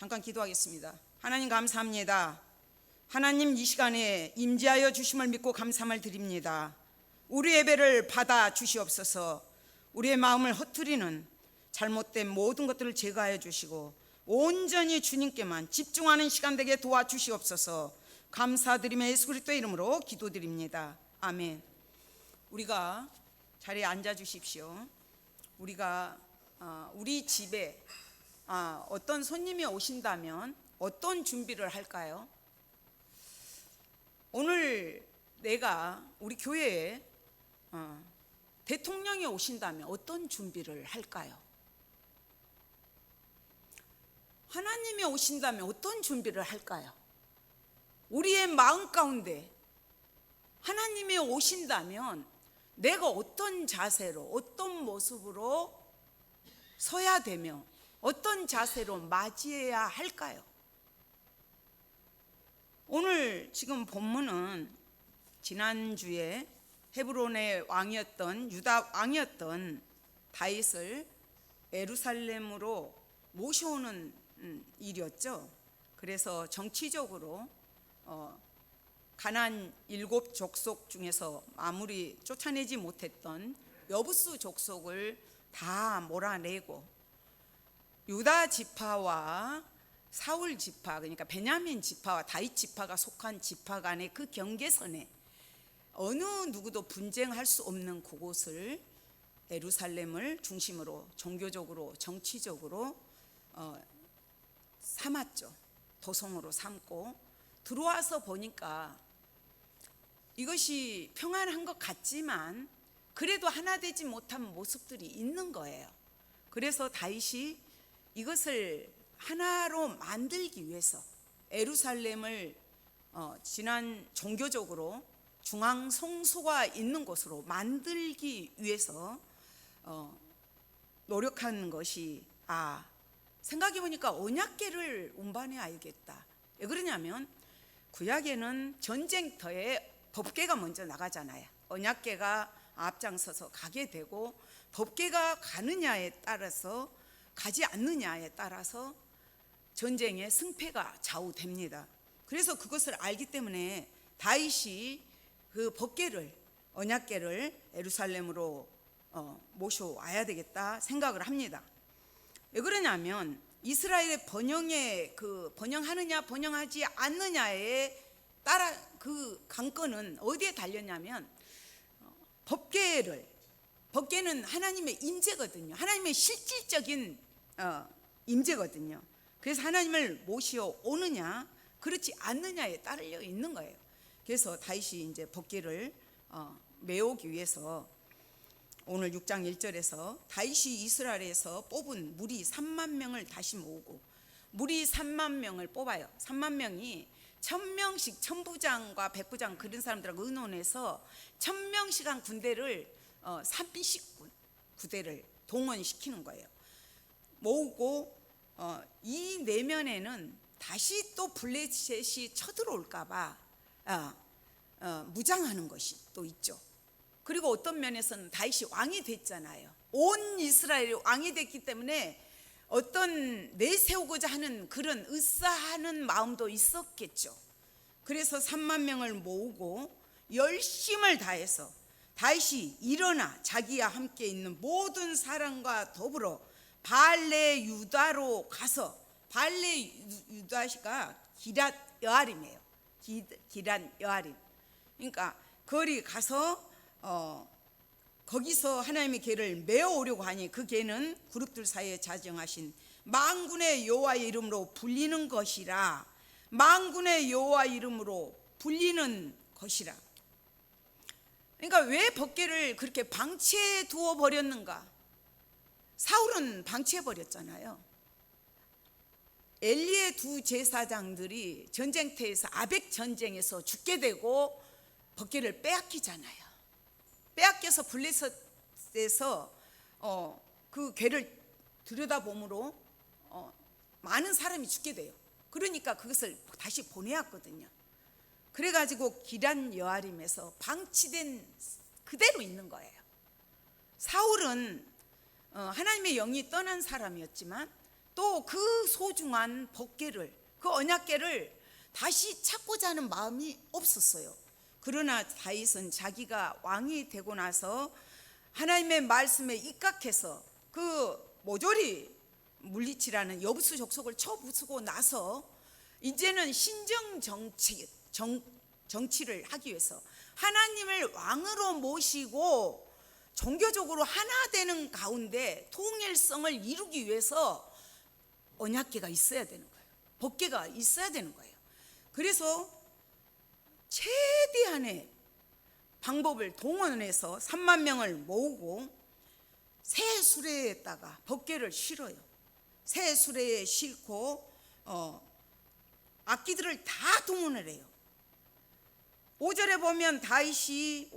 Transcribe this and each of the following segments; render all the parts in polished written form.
잠깐 기도하겠습니다. 하나님 감사합니다. 하나님 이 시간에 임재하여 주심을 믿고 감사함을 드립니다. 우리 예배를 받아 주시옵소서. 우리의 마음을 허투리는 잘못된 모든 것들을 제거하여 주시고 온전히 주님께만 집중하는 시간 되게 도와주시옵소서. 감사드리며 예수 그리스도의 이름으로 기도드립니다. 아멘. 우리가 자리에 앉아 주십시오. 우리가 우리 집에 어떤 손님이 오신다면 어떤 준비를 할까요? 오늘 내가 우리 교회에 대통령이 오신다면 어떤 준비를 할까요? 하나님이 오신다면 어떤 준비를 할까요? 우리의 마음 가운데 하나님이 오신다면 내가 어떤 자세로, 어떤 모습으로 서야 되며 어떤 자세로 맞이해야 할까요? 오늘 지금 본문은 지난주에 헤브론의 왕이었던 유다 왕이었던 다윗을 예루살렘으로 모셔오는 일이었죠. 그래서 정치적으로 가나안 7 족속 중에서 아무리 쫓아내지 못했던 여부수 족속을 다 몰아내고 유다 지파와 사울 지파, 그러니까 베냐민 지파와 다윗 지파가 속한 지파 간의 그 경계선에 어느 누구도 분쟁할 수 없는 그곳을 예루살렘을 중심으로 종교적으로 정치적으로 삼았죠. 도성으로 삼고 들어와서 보니까 이것이 평안한 것 같지만 그래도 하나 되지 못한 모습들이 있는 거예요. 그래서 다윗이 이것을 하나로 만들기 위해서 예루살렘을 지난 종교적으로 중앙 성소가 있는 곳으로 만들기 위해서 노력한 것이 생각해보니까 언약궤를 운반해야겠다. 왜 그러냐면 구약에는 전쟁터에 법궤가 먼저 나가잖아요. 언약궤가 앞장서서 가게 되고 법궤가 가느냐에 따라서 가지 않느냐에 따라서 전쟁의 승패가 좌우됩니다. 그래서 그것을 알기 때문에 다윗이 그 법궤를 언약궤를 예루살렘으로 모셔와야 되겠다 생각을 합니다. 왜 그러냐면 이스라엘의 번영하느냐 번영하지 않느냐에 따라 그 관건은 어디에 달렸냐면 법궤는 하나님의 임재거든요. 하나님의 실질적인 임재거든요. 그래서 하나님을 모셔오느냐 그렇지 않느냐에 따라 있는 거예요. 그래서 다윗이 이제 법궤를 메오기 위해서 오늘 6장 1절에서 다윗이 이스라엘에서 뽑은 무리 3만 명을 다시 모으고 무리 3만 명을 뽑아요. 3만 명이 1000명씩 천부장과 백부장 그런 사람들하고 의논해서 1000명씩 한 군대를 30군 부대를 동원시키는 거예요. 모으고 이 내면에는 다시 또 블레셋이 쳐들어올까 봐 무장하는 것이 또 있죠. 그리고 어떤 면에서는 다윗이 왕이 됐잖아요. 온 이스라엘이 왕이 됐기 때문에 어떤 내세우고자 하는 그런 으쌰하는 마음도 있었겠죠. 그래서 3만 명을 모으고 열심을 다해서 다윗이 일어나 자기와 함께 있는 모든 사람과 더불어 발레 유다로 가서 발레 유다가 기랏 여아림이에요. 기랏 여아림. 그러니까 거기 가서 거기서 하나님의 궤를 메어오려고 하니 그 궤는 그룹들 사이에 자정하신 만군의 여호와의 이름으로 불리는 것이라. 만군의 여호와 이름으로 불리는 것이라. 그러니까 왜 법궤를 그렇게 방치해 두어 버렸는가? 사울은 방치해 버렸잖아요. 엘리의 2 제사장들이 전쟁터에서 아벡 전쟁에서 죽게 되고 법궤를 빼앗기잖아요. 빼앗겨서 블레셋에서 그 궤를 들여다보므로 많은 사람이 죽게 돼요. 그러니까 그것을 다시 보내왔거든요. 그래가지고 기란 여아림에서 방치된 그대로 있는 거예요. 사울은 하나님의 영이 떠난 사람이었지만 또 그 소중한 법궤를, 그 언약궤를 다시 찾고자 하는 마음이 없었어요. 그러나 다윗은 자기가 왕이 되고 나서 하나님의 말씀에 입각해서 그 모조리 물리치라는 여부수 족속을 쳐부수고 나서 이제는 신정 정치를 하기 위해서 하나님을 왕으로 모시고 종교적으로 하나 되는 가운데 통일성을 이루기 위해서 언약궤가 있어야 되는 거예요. 법궤가 있어야 되는 거예요. 그래서 최대한의 방법을 동원해서 3만 명을 모으고 새 수레에다가 법궤를 실어요. 새 수레에 싣고 악기들을 다 동원을 해요. 5절에 보면 다윗이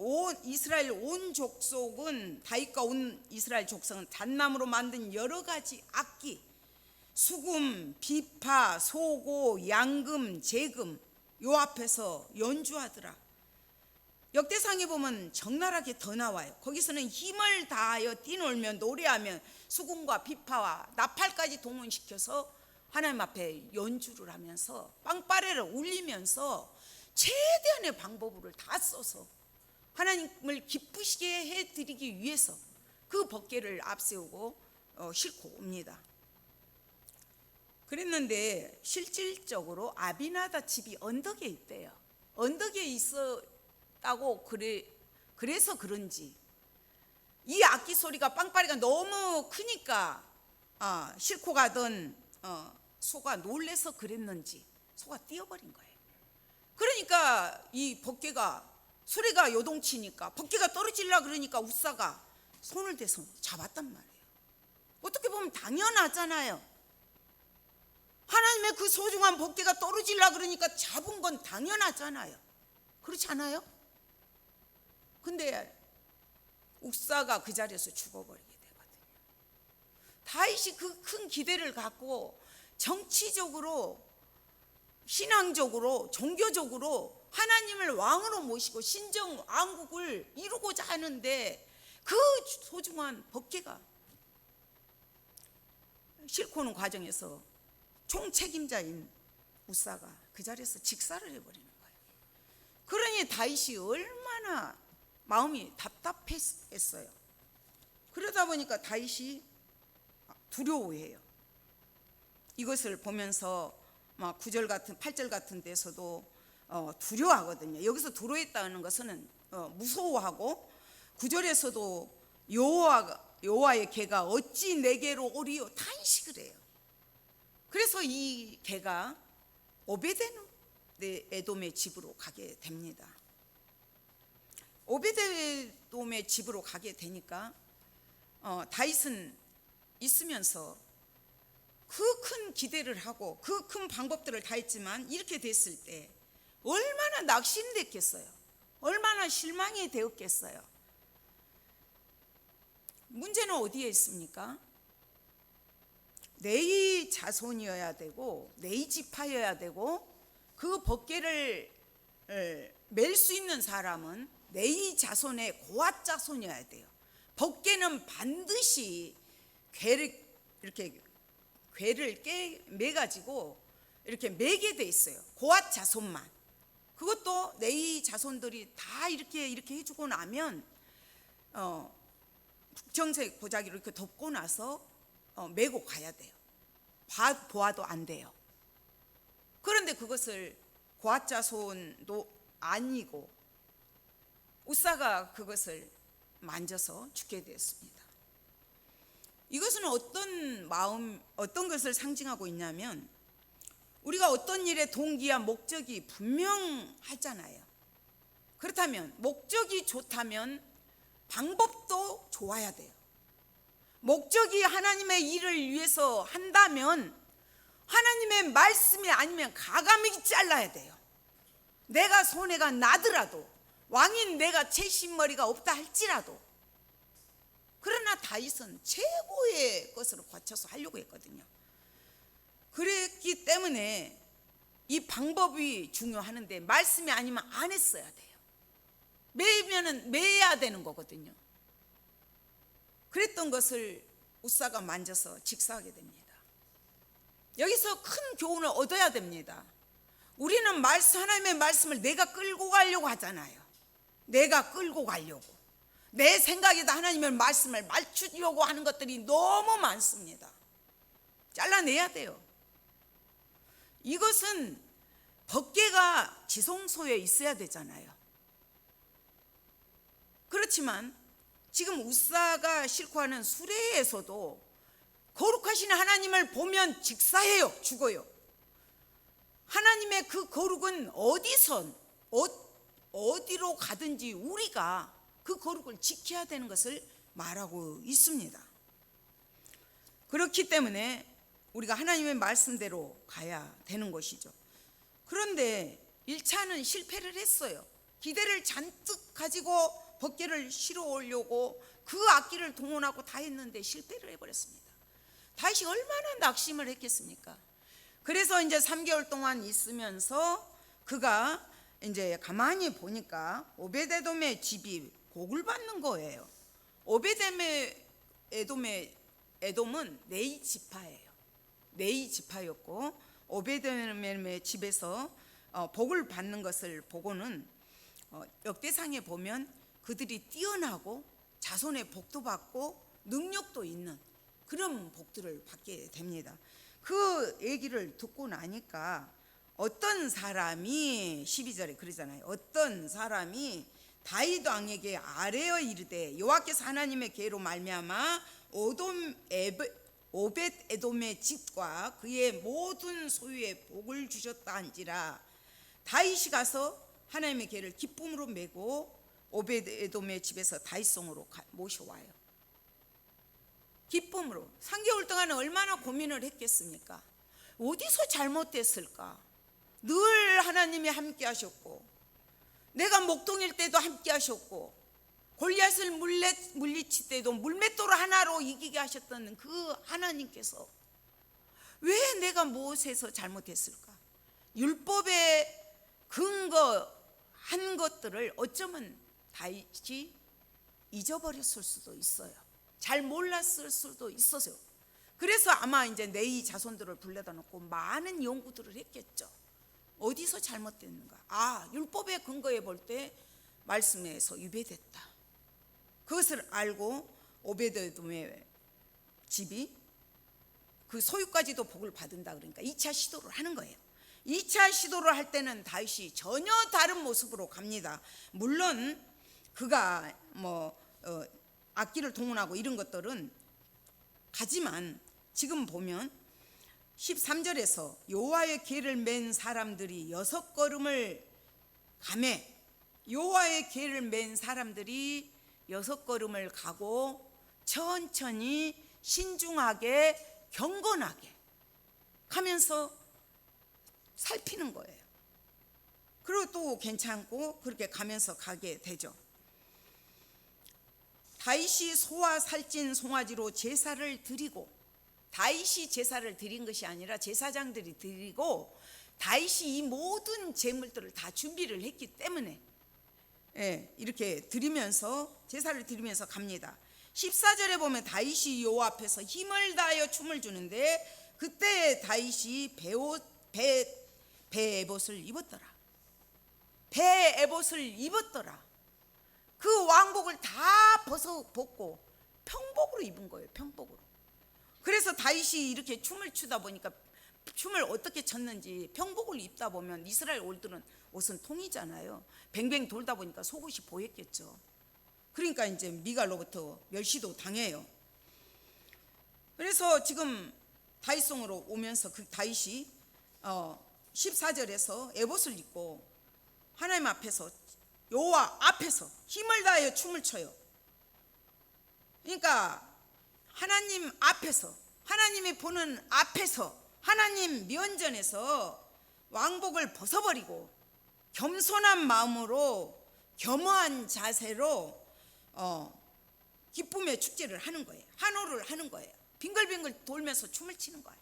이스라엘 온 족속은, 다윗과 온 이스라엘 족속은 잣나무로 만든 여러 가지 악기, 수금, 비파, 소고, 양금, 재금 요 앞에서 연주하더라. 역대상에 보면 적나라하게 더 나와요. 거기서는 힘을 다하여 뛰놀며 노래하며 수금과 비파와 나팔까지 동원시켜서 하나님 앞에 연주를 하면서 빵빠레를 울리면서 최대한의 방법을 다 써서 하나님을 기쁘시게 해드리기 위해서 그 법궤를 앞세우고 싣고 옵니다. 그랬는데 실질적으로 아비나답 집이 언덕에 있대요. 언덕에 있었다고 그래서 그런지 이 악기 소리가 빵빠리가 너무 크니까 싣고 가던 소가 놀래서 그랬는지 소가 뛰어버린 거예요. 그러니까 이 법궤가 소리가 요동치니까 법궤가 떨어지려고 그러니까 우사가 손을 대서 잡았단 말이에요. 어떻게 보면 당연하잖아요. 하나님의 그 소중한 법궤가 떨어지려고 그러니까 잡은 건 당연하잖아요. 그렇지 않아요? 근데 욱사가 그 자리에서 죽어버리게 되거든요. 다윗이 그 큰 기대를 갖고 정치적으로, 신앙적으로, 종교적으로 하나님을 왕으로 모시고 신정 왕국을 이루고자 하는데 그 소중한 법궤가 싣고 오는 과정에서 총책임자인 우사가 그 자리에서 직사를 해버리는 거예요. 그러니 다윗이 얼마나 마음이 답답했어요. 그러다 보니까 다윗이 두려워해요. 이것을 보면서 9절 같은 8절 같은 데서도 두려워하거든요. 여기서 두려워했다는 것은 무서워하고 9절에서도 여호와의 궤가 어찌 내게로 오리요 탄식을 해요. 그래서 이 궤가 오베데돔의 집으로 가게 됩니다. 오베데돔의 집으로 가게 되니까 다윗은 있으면서 그 큰 기대를 하고 그 큰 방법들을 다 했지만 이렇게 됐을 때 얼마나 낙심됐겠어요. 얼마나 실망이 되었겠어요. 문제는 어디에 있습니까? 내 자손이어야 되고 내 지파여야 되고 그 법궤를 맬 수 있는 사람은 내 자손의 고앗 자손이어야 돼요. 법궤는 반드시 궤를 매가지고 이렇게 매게 돼 있어요. 고앗 자손만. 그것도 내 자손들이 다 이렇게 해주고 나면 북청색 보자기로 이렇게 덮고 나서 메고 가야 돼요. 보아도 안 돼요. 그런데 그것을 고앗 자손도 아니고 우사가 그것을 만져서 죽게 되었습니다. 이것은 어떤 것을 상징하고 있냐면 우리가 어떤 일의 동기와 목적이 분명하잖아요. 그렇다면 목적이 좋다면 방법도 좋아야 돼요. 목적이 하나님의 일을 위해서 한다면 하나님의 말씀이 아니면 가감하게 잘라야 돼요. 내가 손해가 나더라도, 왕인 내가 채신머리가 없다 할지라도. 그러나 다윗은 최고의 것으로 거쳐서 하려고 했거든요. 그랬기 때문에 이 방법이 중요하는데 말씀이 아니면 안 했어야 돼요. 매면은 매야 되는 거거든요. 그랬던 것을 우사가 만져서 직사하게 됩니다. 여기서 큰 교훈을 얻어야 됩니다. 우리는 하나님의 말씀을 내가 끌고 가려고 하잖아요. 내가 끌고 가려고, 내 생각에다 하나님의 말씀을 맞추려고 하는 것들이 너무 많습니다. 잘라내야 돼요. 이것은 법궤가 지성소에 있어야 되잖아요. 그렇지만 지금 우사가 싫고 하는 수레에서도 거룩하신 하나님을 보면 직사해요. 죽어요. 하나님의 그 거룩은 어디로 가든지 우리가 그 거룩을 지켜야 되는 것을 말하고 있습니다. 그렇기 때문에 우리가 하나님의 말씀대로 가야 되는 것이죠. 그런데 1차는 실패를 했어요. 기대를 잔뜩 가지고 법궤를 실어 오려고 그 악기를 동원하고 다 했는데 실패를 해버렸습니다. 다시 얼마나 낙심을 했겠습니까? 그래서 이제 3개월 동안 있으면서 그가 이제 가만히 보니까 오벳에돔의 집이 복을 받는 거예요. 에돔은 네이 지파예요. 네이 지파였고 오벳에돔의 집에서 복을 받는 것을 보고는 역대상에 보면 그들이 뛰어나고 자손의 복도 받고 능력도 있는 그런 복들을 받게 됩니다. 그 얘기를 듣고 나니까 어떤 사람이 12절에 그러잖아요. 어떤 사람이 다윗 왕에게 아뢰어 이르되 여호와께서 하나님의 계로 말미암아 오벳에돔의 집과 그의 모든 소유에 복을 주셨다 한지라. 다윗이 가서 하나님의 계를 기쁨으로 메고 오벳에돔의 집에서 다윗성으로 모셔와요. 기쁨으로. 3개월 동안 얼마나 고민을 했겠습니까? 어디서 잘못됐을까? 늘 하나님이 함께 하셨고, 내가 목동일 때도 함께 하셨고, 골리앗을 물리칠 때도 물맷돌 하나로 이기게 하셨던 그 하나님께서 왜 내가 무엇에서 잘못했을까? 율법에 근거한 것들을 어쩌면 다윗이 잊어버렸을 수도 있어요. 잘 몰랐을 수도 있어요. 그래서 아마 이제 네이 자손들을 불러다 놓고 많은 연구들을 했겠죠. 어디서 잘못됐는가? 율법에 근거해 볼 때 말씀에서 유배됐다. 그것을 알고 오벳에돔의 집이 그 소유까지도 복을 받은다. 그러니까 2차 시도를 하는 거예요. 2차 시도를 할 때는 다윗이 전혀 다른 모습으로 갑니다. 물론 그가 악기를 동원하고 이런 것들은 가지만 지금 보면 13절에서 여호와의 궤를 맨 사람들이 6걸음을 가매, 여호와의 궤를 맨 사람들이 6걸음을 가고 천천히 신중하게 경건하게 가면서 살피는 거예요. 그리고 또 괜찮고 그렇게 가면서 가게 되죠. 다윗이 소와 살찐 송아지로 제사를 드리고, 다윗이 제사를 드린 것이 아니라 제사장들이 드리고, 다윗이 이 모든 제물들을 다 준비를 했기 때문에 이렇게 드리면서 제사를 드리면서 갑니다. 14절에 보면 다윗이 여호와 앞에서 힘을 다하여 춤을 추는데 그때 다윗이 배 에봇을 입었더라. 배 에봇을 입었더라. 그 왕복을 다 벗고 평복으로 입은 거예요. 평복으로. 그래서 다윗이 이렇게 춤을 추다 보니까 춤을 어떻게 췄는지, 평복을 입다 보면 이스라엘 올들은 옷은 통이잖아요. 뱅뱅 돌다 보니까 속옷이 보였겠죠. 그러니까 이제 미갈로부터 멸시도 당해요. 그래서 지금 다윗성으로 오면서 그 다윗이 14절에서 에봇을 입고 하나님 앞에서, 여호와 앞에서 힘을 다하여 춤을 춰요. 그러니까 하나님 앞에서, 하나님이 보는 앞에서, 하나님 면전에서 왕복을 벗어버리고 겸손한 마음으로 겸허한 자세로 기쁨의 축제를 하는 거예요. 한호를 하는 거예요. 빙글빙글 돌면서 춤을 추는 거예요.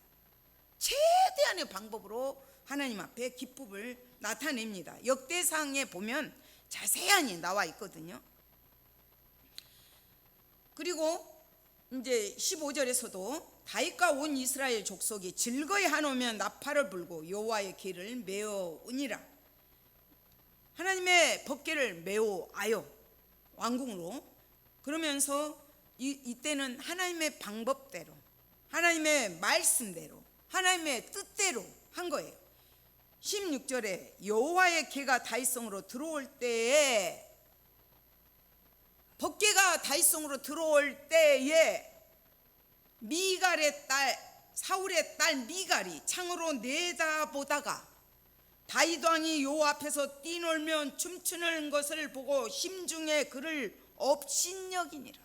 최대한의 방법으로 하나님 앞에 기쁨을 나타냅니다. 역대상에 보면 자세히 나와 있거든요. 그리고 이제 15절에서도 다윗과 온 이스라엘 족속이 즐거이 한오며 나팔을 불고 여호와의 궤를 메어으니라. 하나님의 법궤를 메어아요, 왕궁으로. 그러면서 이때는 하나님의 방법대로, 하나님의 말씀대로, 하나님의 뜻대로 한 거예요. 16절에 여호와의 궤가 다윗성으로 들어올 때에, 법궤가 다윗성으로 들어올 때에 미갈의 딸, 사울의 딸 미갈이 창으로 내다보다가 다윗 왕이 요 앞에서 뛰놀며 춤추는 것을 보고 심중에 그를 업신여기니라.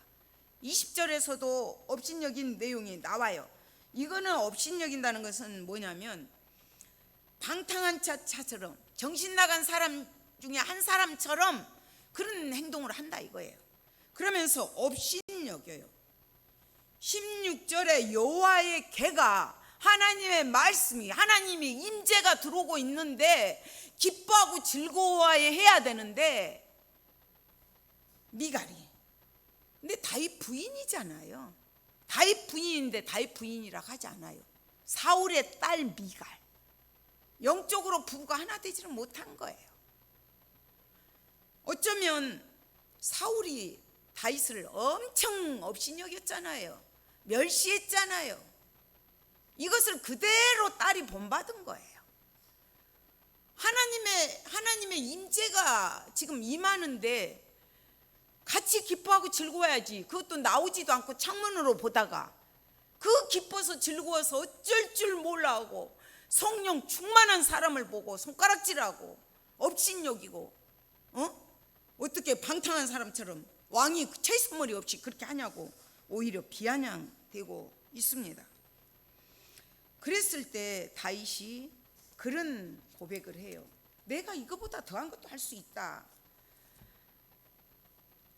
20절에서도 업신여긴 내용이 나와요. 이거는 업신여긴다는 것은 뭐냐면 방탕한 자처럼, 정신 나간 사람 중에 한 사람처럼 그런 행동을 한다 이거예요. 그러면서 업신여겨요. 16절에 여호와의 궤가, 하나님의 말씀이, 하나님이 임재가 들어오고 있는데 기뻐하고 즐거워해야 되는데 미갈이, 근데 다윗 부인이잖아요. 다윗 부인인데 다윗 부인이라고 하지 않아요. 사울의 딸 미갈, 영적으로 부부가 하나 되지는 못한 거예요. 어쩌면 사울이 다윗을 엄청 업신여겼잖아요. 멸시했잖아요. 이것을 그대로 딸이 본받은 거예요. 하나님의 임재가 지금 임하는데 같이 기뻐하고 즐거워야지. 그것도 나오지도 않고 창문으로 보다가 그 기뻐서 즐거워서 어쩔 줄 몰라하고 성령 충만한 사람을 보고 손가락질하고 업신여기고, 어떻게 방탕한 사람처럼 왕이 채선머리 없이 그렇게 하냐고 오히려 비아냥되고 있습니다. 그랬을 때 다윗이 그런 고백을 해요. 내가 이거보다 더한 것도 할 수 있다.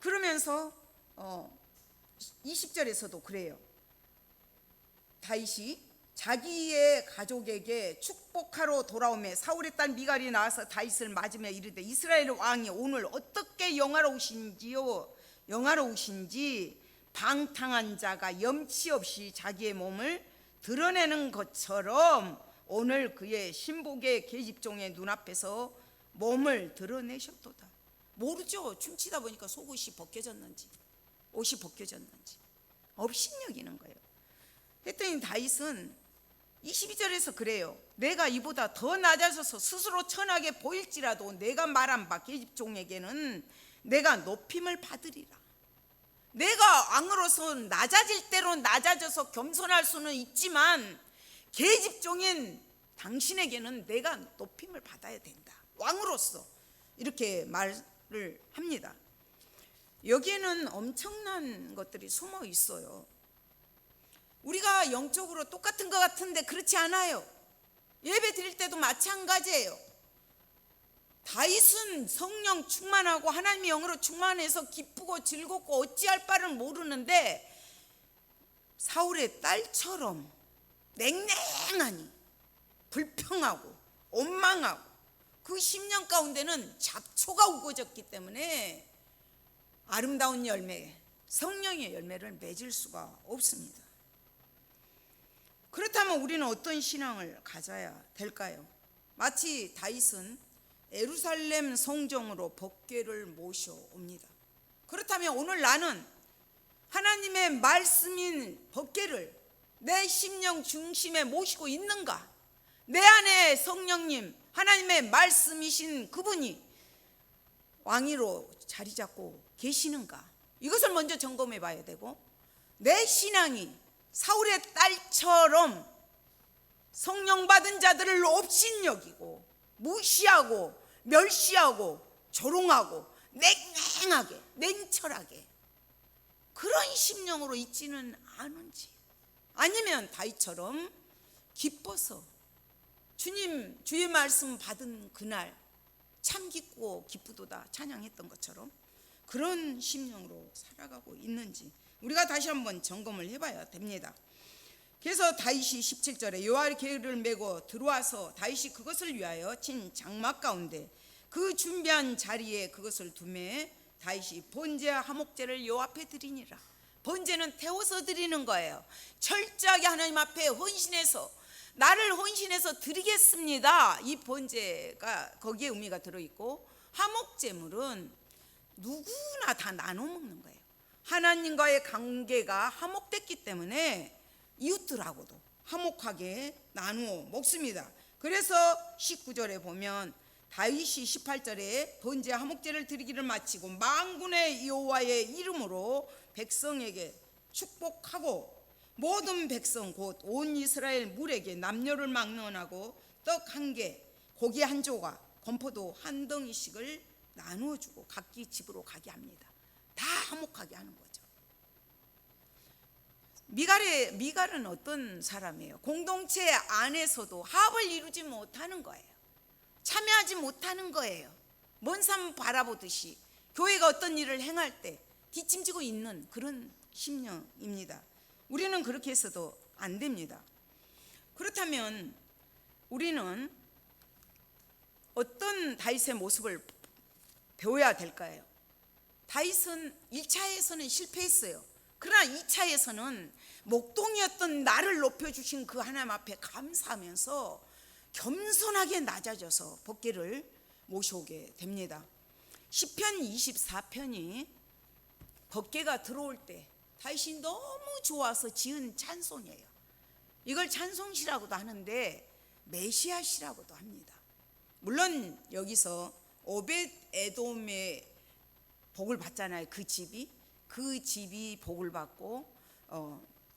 그러면서 20절에서도 그래요. 다윗이 자기의 가족에게 축복하러 돌아오매 사울의 딸 미갈이 나와서 다윗을 맞으며 이르되 이스라엘 왕이 오늘 어떻게 영화로우신지 방탕한 자가 염치 없이 자기의 몸을 드러내는 것처럼 오늘 그의 신복의 계집종의 눈앞에서 몸을 드러내셨도다. 모르죠. 춤추다 보니까 속옷이 벗겨졌는지 옷이 벗겨졌는지 업신여기는 거예요. 했더니 다윗은 22절에서 그래요. 내가 이보다 더 낮아져서 스스로 천하게 보일지라도 내가 말한 바 계집종에게는 내가 높임을 받으리라. 내가 왕으로서 낮아질 대로 낮아져서 겸손할 수는 있지만 계집종인 당신에게는 내가 높임을 받아야 된다. 왕으로서 이렇게 말을 합니다. 여기에는 엄청난 것들이 숨어 있어요. 우리가 영적으로 똑같은 것 같은데 그렇지 않아요. 예배 드릴 때도 마찬가지예요. 다윗은 성령 충만하고 하나님의 영으로 충만해서 기쁘고 즐겁고 어찌할 바를 모르는데 사울의 딸처럼 냉랭하니 불평하고 원망하고 그 심령 가운데는 잡초가 우거졌기 때문에 아름다운 열매, 성령의 열매를 맺을 수가 없습니다. 그렇다면 우리는 어떤 신앙을 가져야 될까요? 마치 다윗은 예루살렘 성전으로 법궤를 모셔옵니다. 그렇다면 오늘 나는 하나님의 말씀인 법궤를 내 심령 중심에 모시고 있는가? 내 안에 성령님, 하나님의 말씀이신 그분이 왕위로 자리 잡고 계시는가? 이것을 먼저 점검해 봐야 되고, 내 신앙이 사울의 딸처럼 성령 받은 자들을 업신여기고 무시하고 멸시하고 조롱하고 냉랭하게 냉철하게 그런 심령으로 있지는 않은지, 아니면 다윗처럼 기뻐서 주님 주의 말씀 받은 그날 참 기쁘고 기쁘도다 찬양했던 것처럼 그런 심령으로 살아가고 있는지 우리가 다시 한번 점검을 해봐야 됩니다. 그래서 다윗이 17절에 여호와의 궤를 메고 들어와서 다윗이 그것을 위하여 친 장막 가운데 그 준비한 자리에 그것을 두매 다윗이 번제와 화목제를 여호와 앞에 드리니라. 번제는 태워서 드리는 거예요. 철저하게 하나님 앞에 헌신해서, 나를 헌신해서 드리겠습니다. 이 번제가 거기에 의미가 들어있고, 화목제물은 누구나 다 나눠 먹는 거예요. 하나님과의 관계가 화목됐기 때문에 이웃들하고도 화목하게 나누어 먹습니다. 그래서 19절에 보면 다윗이 18절에 번제 화목제를 드리기를 마치고 만군의 여호와의 이름으로 백성에게 축복하고 모든 백성 곧 온 이스라엘 물에게 남녀를 막론하고 떡 한 개, 고기 한 조각, 건포도 한 덩이씩을 나누어 주고 각기 집으로 가게 합니다. 다 화목하게 하는 거죠. 미갈은 어떤 사람이에요? 공동체 안에서도 합을 이루지 못하는 거예요. 참여하지 못하는 거예요. 먼 산 바라보듯이 교회가 어떤 일을 행할 때 뒷짐지고 있는 그런 심령입니다. 우리는 그렇게 해서도 안 됩니다. 그렇다면 우리는 어떤 다윗의 모습을 배워야 될까요? 다윗은 1차에서는 실패했어요. 그러나 2차에서는 목동이었던 나를 높여주신 그 하나님 앞에 감사하면서 겸손하게 낮아져서 법궤를 모셔오게 됩니다. 시편 24편이 법궤가 들어올 때 다윗이 너무 좋아서 지은 찬송이에요. 이걸 찬송시라고도 하는데 메시아시라고도 합니다. 물론 여기서 오벳 에돔의 복을 받잖아요. 그 집이 복을 받고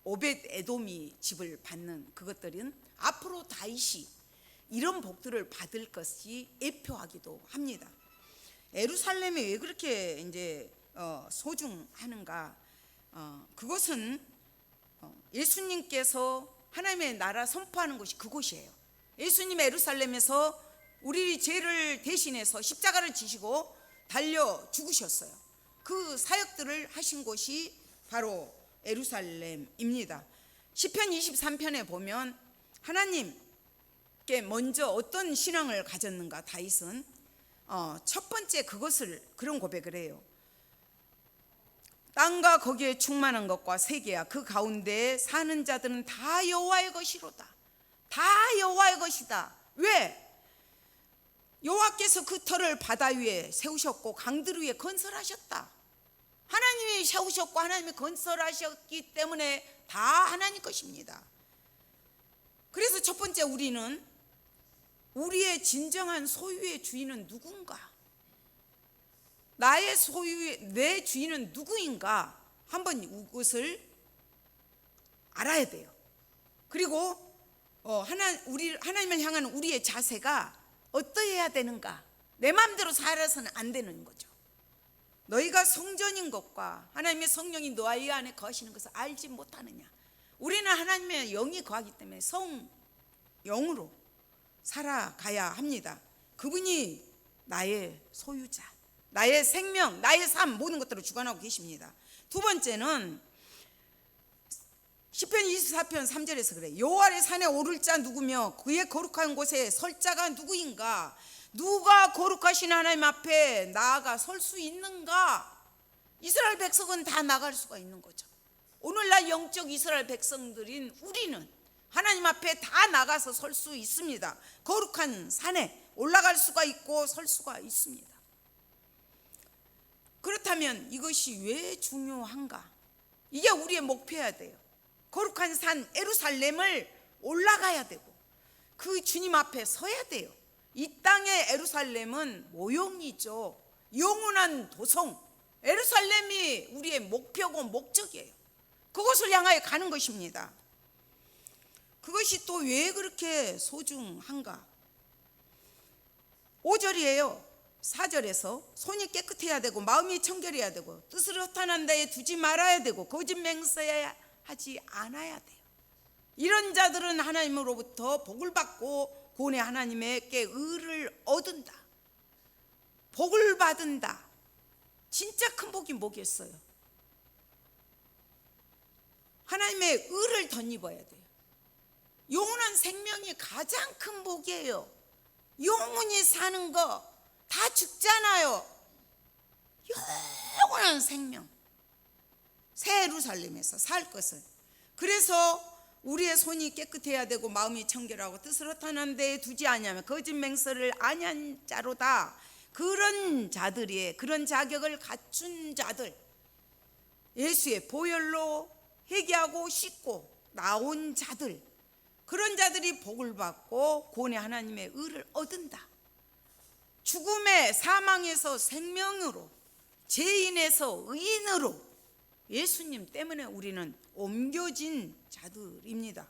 오벳 에돔이 집을 받는 그것들은 앞으로 다윗이 이런 복들을 받을 것이 예표하기도 합니다. 예루살렘이 왜 그렇게 이제 소중하는가? 그것은 예수님께서 하나님의 나라 선포하는 곳이 그곳이에요. 예수님 예루살렘에서 우리 죄를 대신해서 십자가를 지시고 달려 죽으셨어요. 그 사역들을 하신 곳이 바로 예루살렘입니다. 시편 23편에 보면 하나님께 먼저 어떤 신앙을 가졌는가 다윗은 첫 번째 그런 고백을 해요. 땅과 거기에 충만한 것과 세계야 그 가운데 사는 자들은 다 여호와의 것이로다. 다 여호와의 것이다. 왜? 여호와께서 그 터를 바다 위에 세우셨고 강들 위에 건설하셨다. 하나님이 세우셨고 하나님이 건설하셨기 때문에 다 하나님 것입니다. 그래서 첫 번째 우리는 우리의 진정한 소유의 주인은 누군가? 나의 내 주인은 누구인가? 한번 이것을 알아야 돼요. 그리고 하나님을 향한 우리의 자세가 어떠해야 되는가? 내 마음대로 살아서는 안 되는 거죠. 너희가 성전인 것과 하나님의 성령이 너희 안에 거하시는 것을 알지 못하느냐? 우리는 하나님의 영이 거하기 때문에 성령으로 살아가야 합니다. 그분이 나의 소유자, 나의 생명, 나의 삶 모든 것들을 주관하고 계십니다. 두 번째는 시편 24편 3절에서 그래. 여호와의 산에 오를 자 누구며 그의 거룩한 곳에 설 자가 누구인가? 누가 거룩하신 하나님 앞에 나아가 설 수 있는가? 이스라엘 백성은 다 나갈 수가 있는 거죠. 오늘날 영적 이스라엘 백성들인 우리는 하나님 앞에 다 나가서 설 수 있습니다. 거룩한 산에 올라갈 수가 있고 설 수가 있습니다. 그렇다면 이것이 왜 중요한가? 이게 우리의 목표여야 돼요. 거룩한 산 예루살렘을 올라가야 되고 그 주님 앞에 서야 돼요. 이 땅의 예루살렘은 모형이죠. 영원한 도성 예루살렘이 우리의 목표고 목적이에요. 그것을 향하여 가는 것입니다. 그것이 또 왜 그렇게 소중한가? 5절이에요. 4절에서 손이 깨끗해야 되고 마음이 청결해야 되고 뜻을 허탄한 데에 두지 말아야 되고 거짓 맹세하지 않아야 돼요. 이런 자들은 하나님으로부터 복을 받고 구원의 하나님에게 의를 얻은다. 복을 받은다. 진짜 큰 복이 뭐겠어요? 하나님의 의를 덧입어야 돼요. 영원한 생명이 가장 큰 복이에요. 영원히 사는 거 다 죽잖아요. 영원한 생명. 새 예루살렘에서 살 것을. 그래서 우리의 손이 깨끗해야 되고 마음이 청결하고 뜻을 허탄한 데에 두지 아니하면 거짓 맹세를 아니한 자로다. 그런 자들이, 그런 자격을 갖춘 자들, 예수의 보혈로 회개하고 씻고 나온 자들, 그런 자들이 복을 받고 구원의 하나님의 의를 얻은다. 죽음의 사망에서 생명으로, 죄인에서 의인으로 예수님 때문에 우리는 옮겨진 자들입니다.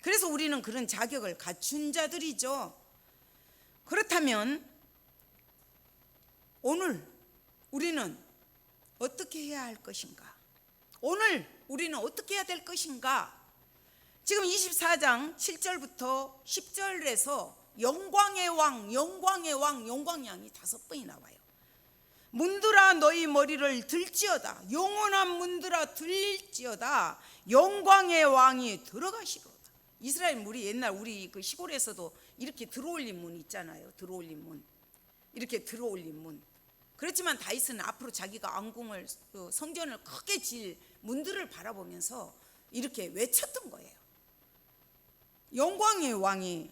그래서 우리는 그런 자격을 갖춘 자들이죠. 그렇다면 오늘 우리는 어떻게 해야 할 것인가? 오늘 우리는 어떻게 해야 될 것인가? 지금 24장 7절부터 10절에서 영광의 왕, 영광의 왕, 영광의 왕이 5번이 나와요. 문들아 너희 머리를 들지어다. 영원한 문들아 들릴지어다. 영광의 왕이 들어가시로다. 이스라엘 물이 옛날 우리 그 시골에서도 이렇게 들어올린 문 있잖아요. 들어올린 문, 이렇게 들어올린 문. 그렇지만 다윗은 앞으로 자기가 왕궁을, 성전을 크게 질 문들을 바라보면서 이렇게 외쳤던 거예요. 영광의 왕이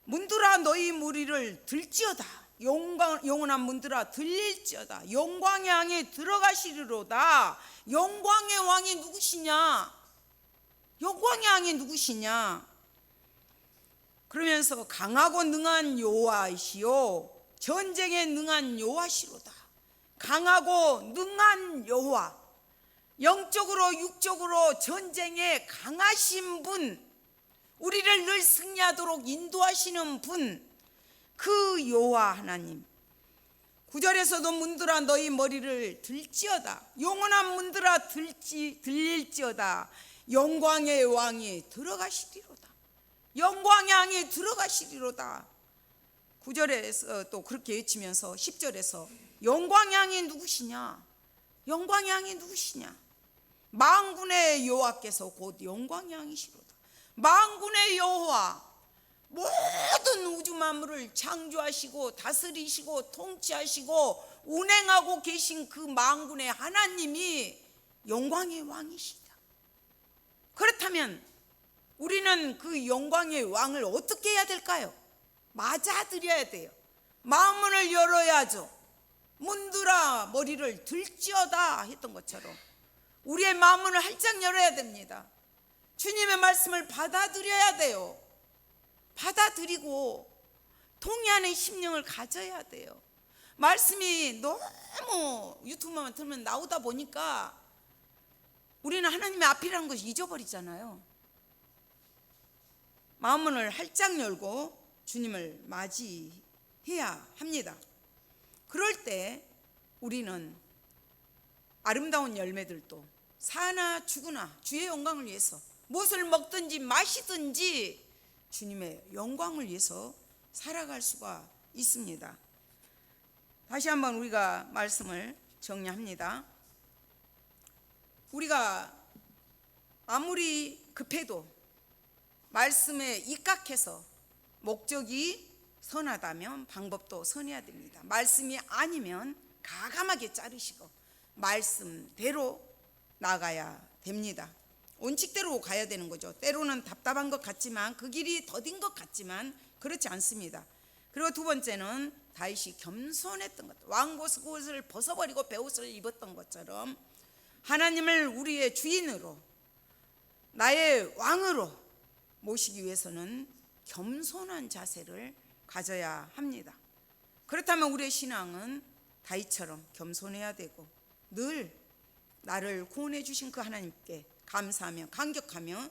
문들아 너희 무리를 들지어다. 영원한 문들아 들릴지어다. 영광의 왕이 들어가시리로다. 영광의 왕이 누구시냐? 영광의 왕이 누구시냐? 그러면서 강하고 능한 여호와이시요 전쟁에 능한 여호와시로다. 강하고 능한 여호와, 영적으로 육적으로 전쟁에 강하신 분, 우리를 늘 승리하도록 인도하시는 분, 그 여호와 하나님. 9절에서도 문들아 너희 머리를 들지어다. 영원한 문들아 들릴지어다. 영광의 왕이 들어가시리로다. 영광의 왕이 들어가시리로다. 9절에서 또 그렇게 외치면서 10절에서 영광의 왕이 누구시냐? 영광의 왕이 누구시냐? 만군의 여호와께서 곧 영광의 왕이시로다. 만군의 여호와, 모든 우주 만물을 창조하시고 다스리시고 통치하시고 운행하고 계신 그 만군의 하나님이 영광의 왕이시다. 그렇다면 우리는 그 영광의 왕을 어떻게 해야 될까요? 맞아들여야 돼요. 마음문을 열어야죠. 문들아 머리를 들지어다 했던 것처럼 우리의 마음문을 활짝 열어야 됩니다. 주님의 말씀을 받아들여야 돼요. 받아들이고 동의하는 심령을 가져야 돼요. 말씀이 너무 유튜브만 틀면 나오다 보니까 우리는 하나님의 앞이라는 것을 잊어버리잖아요. 마음문을 활짝 열고 주님을 맞이해야 합니다. 그럴 때 우리는 아름다운 열매들도 사나 죽으나 주의 영광을 위해서 무엇을 먹든지 마시든지 주님의 영광을 위해서 살아갈 수가 있습니다. 다시 한번 우리가 말씀을 정리합니다. 우리가 아무리 급해도 말씀에 입각해서 목적이 선하다면 방법도 선해야 됩니다. 말씀이 아니면 가감하게 자르시고 말씀대로 나가야 됩니다. 원칙대로 가야 되는 거죠. 때로는 답답한 것 같지만 그 길이 더딘 것 같지만 그렇지 않습니다. 그리고 두 번째는 다윗이 겸손했던 것, 왕옷을 벗어버리고 베옷을 입었던 것처럼 하나님을 우리의 주인으로 나의 왕으로 모시기 위해서는 겸손한 자세를 가져야 합니다. 그렇다면 우리의 신앙은 다윗처럼 겸손해야 되고 늘 나를 구원해 주신 그 하나님께 감사하며 감격하며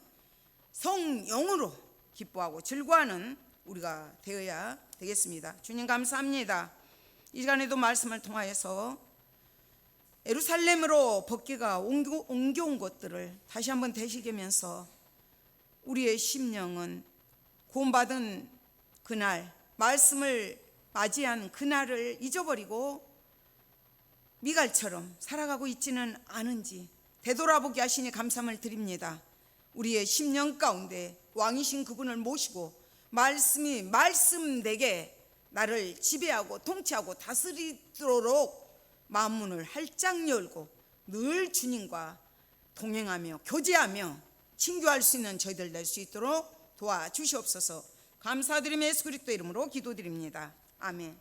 성령으로 기뻐하고 즐거워하는 우리가 되어야 되겠습니다. 주님 감사합니다. 이 시간에도 말씀을 통하여서 예루살렘으로 법궤가 옮겨온 것들을 다시 한번 되새기면서 우리의 심령은 구원받은 그날, 말씀을 맞이한 그날을 잊어버리고 미갈처럼 살아가고 있지는 않은지 되돌아보게 하시니 감사함을 드립니다. 우리의 심령 가운데 왕이신 그분을 모시고 말씀이 말씀되게 나를 지배하고 통치하고 다스리도록 마음문을 활짝 열고 늘 주님과 동행하며 교제하며 친교할 수 있는 저희들 될 수 있도록 도와주시옵소서. 감사드리며 예수 그리스도 이름으로 기도드립니다. 아멘.